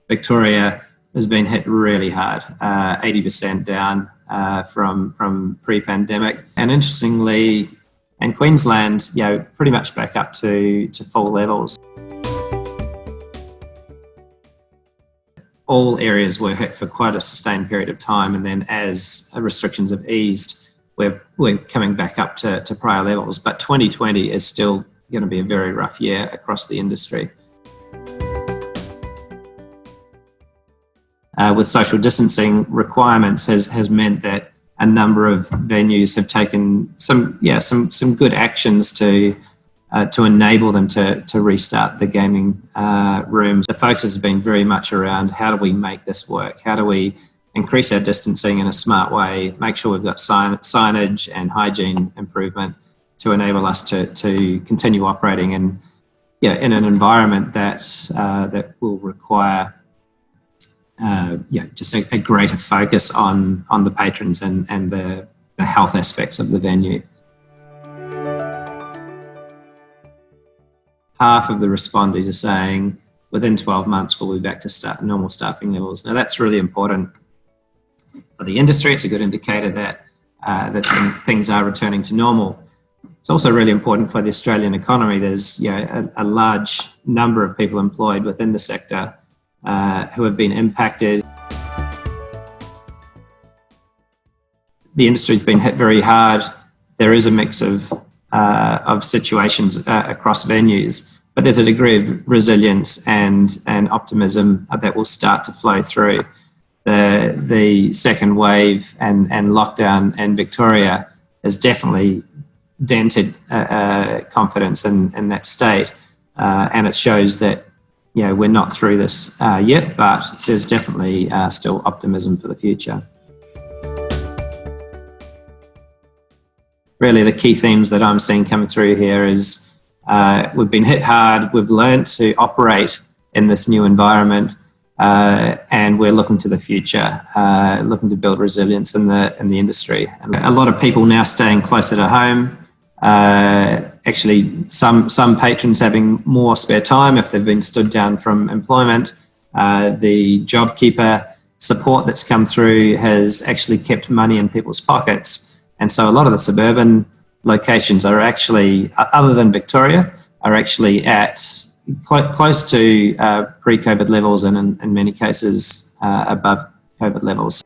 Victoria has been hit really hard, 80% down from pre-pandemic. And interestingly, and Queensland, pretty much back up to full levels. All areas were hit for quite a sustained period of time, and then as restrictions have eased, we're coming back up to prior levels. But 2020 is still going to be a very rough year across the industry. With social distancing requirements has meant that a number of venues have taken some good actions to enable them to restart the gaming rooms. The focus has been very much around how do we make this work? How do we increase our distancing in a smart way, make sure we've got signage and hygiene improvement to enable us to continue operating in an environment that will require just a greater focus on the patrons and the health aspects of the venue. Half of the respondents are saying within 12 months we'll be back to normal staffing levels. Now that's really important for the industry. It's a good indicator that things are returning to normal. It's also really important for the Australian economy. There's a large number of people employed within the sector who have been impacted. The industry's been hit very hard. There is a mix of situations across venues, but there's a degree of resilience and optimism that will start to flow through. The second wave and lockdown in Victoria has definitely dented confidence in that state, and it shows that we're not through this yet, but there's definitely still optimism for the future. Really, the key themes that I'm seeing coming through here is we've been hit hard, we've learned to operate in this new environment, and we're looking to the future, looking to build resilience in the industry. And a lot of people now staying closer to home. Actually, some patrons having more spare time if they've been stood down from employment. The JobKeeper support that's come through has actually kept money in people's pockets. And so a lot of the suburban locations are actually, other than Victoria, are actually at close to pre-COVID levels and in many cases above COVID levels.